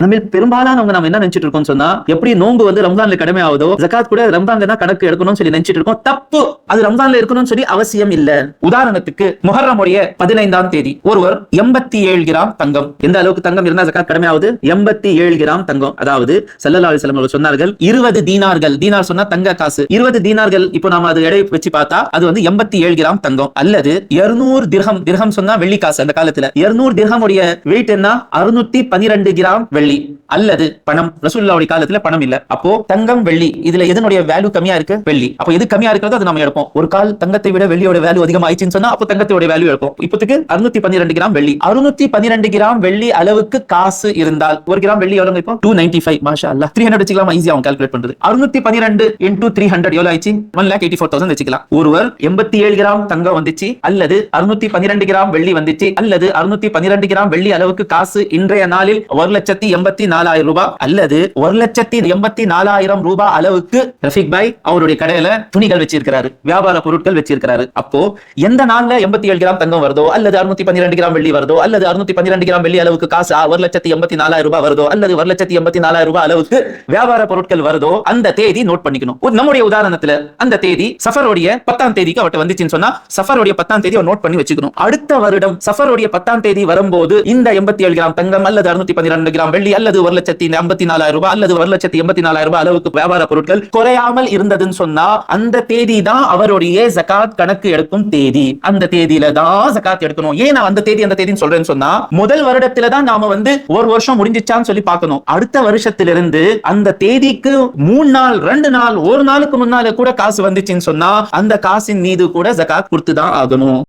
நம்ம பெரும்பாலானவங்க நம்ம என்ன நினைச்சிட்டு இருக்கோம் சொன்னா, எப்படி நோன்பு வந்து ரம்ஜான்ல கடமை ஆகுதோ ஜகாத் கூட ரம்ஜான்ல தான் கணக்கு எடுக்கணும்னு சொல்லி நினைச்சிட்டு இருக்கோம். தப்பு. அது ரம்ஜான்ல இருக்கணும்னு சொல்லி அவசியம் இல்ல. உதாரணத்துக்கு முஹர்ரமுடைய 15ஆம் தேதி ஒருவர் 87 கிராம் தங்கம், எந்த அளவுக்கு தங்கம் இருந்தா ஜகாத் கடமை ஆகுது? 87 கிராம் தங்கம். அதாவது ஸல்லல்லாஹு அலைஹி வஸல்லம் சொன்னார்கள் 20 தீனார்கள், தீனார் சொன்னா தங்க காசு, 20 தீனார்கள். இப்போ நாம அது எடை வச்சு பார்த்தா அது வந்து 87 கிராம் தங்கம். அல்லது 200 திர்ஹம், திர்ஹம் சொன்னா வெள்ளி காசு. அந்த காலத்துல 200 திர்ஹம் உடைய வெயிட் என்ன? 612 கிராம் வெள்ளி. அல்லது பணம். ரசூலுல்லாஹ்வுடைய காலத்துல பணம் இல்ல. அப்போ தங்கம் வெள்ளி இதுல எதனுடைய வேல்யூ கம்மியா இருக்கு? வெள்ளி. அப்போ எது கம்மியா இருக்கிறதோ அது நம்ம எடுப்போம். ஒரு கால் தங்கத்தை விட வெள்ளியோட வேல்யூ அதிகமாயிடுச்சுன்னு சொன்னா அப்போ தங்கத்தோட வேல்யூ எடுப்போம். இப்போதைக்கு 612 கிராம் வெள்ளி. 612 கிராம் வெள்ளி அளவுக்கு காசு இருந்தால் ஒரு கிராம் வெள்ளி எவ்வளவு? இப்போ 295. மாஷா அல்லாஹ். 300 வச்சுக்கலாம், ஈஸியா அவங்க கால்குலேட் பண்றது. 612 into 300 எவ்வளவு ஆயிடுச்சு? 1,84,000 வச்சுக்கலாம். ஒருவர் 87 கிராம் தங்கம் வந்துச்சு, அல்லது 612 கிராம் வெள்ளி வந்துச்சு, அல்லது 612 கிராம் வெள்ளி அளவுக்கு காசு இன்றைய நாளில் 1,84,000 ரூபாய், அல்லது 1,84,000 ரூபாய் அளவுக்கு ரஃபீக் பாய் அவருடைய கடையில துணிகள் வச்சிருக்கிறாரு, வியாபார பொருட்கள் வச்சிருக்கிறாரு. அப்போ எந்த நாள்ல 87 கிராம் தங்கம் வருதோ, அல்லது 612 கிராம் வெள்ளி வருதோ, அல்லது 612 கிராம் வெள்ளி அளவுக்கு காசு 1,84,000 ரூபாய் வருதோ, அல்லது 1,84,000 ரூபாய் அளவுக்கு வியாபார பொருட்கள் வருதோ, அந்த தேதி நோட் பண்ணிக்கணும். நம்முடைய உதாரணத்துல அந்த தேதி சஃபருடைய 10ஆம் தேதிக்கு அவட்ட வந்துச்சுன்னு சொன்னா சஃபருடைய 10ஆம் தேதி நோட் பண்ணி வச்சுக்கணும். அடுத்த வருடம் சஃபருடைய 10ஆம் தேதி வரும்போது இந்த 87 கிராம் தங்கம் அல்லது 612 கிராம் வெள்ளி அல்லது 1,84,000 ரூபாய் அல்லது 1,84,000 ரூபாய் அளவுக்கு வியாபார பொருட்கள் குறையாமல் இருந்ததுன்னு சொன்னா அந்த தேதி தான் அவருடைய ஜகாத் கணக்கு எடுக்கும் தேதி. அந்த தேதியில தான் ஜகாத் எடுக்கணும். ஏன் நான் அந்த தேதின்னு சொல்றேன்னு சொன்னா, முதல் வருடத்துல தான் நாம வந்து ஒரு வருஷம் முடிஞ்சிச்சான்னு சொல்லி பார்க்கணும். அடுத்த வருஷத்திலிருந்து அந்த தேதிக்கு 3 நாள் 2 நாள் 1 நாளுக்கு முன்னால கூட காசு வந்துச்சுன்னு சொன்னா அந்த காசின் மீது கூட ஜகாத் கொடுத்துதான் ஆகணும்.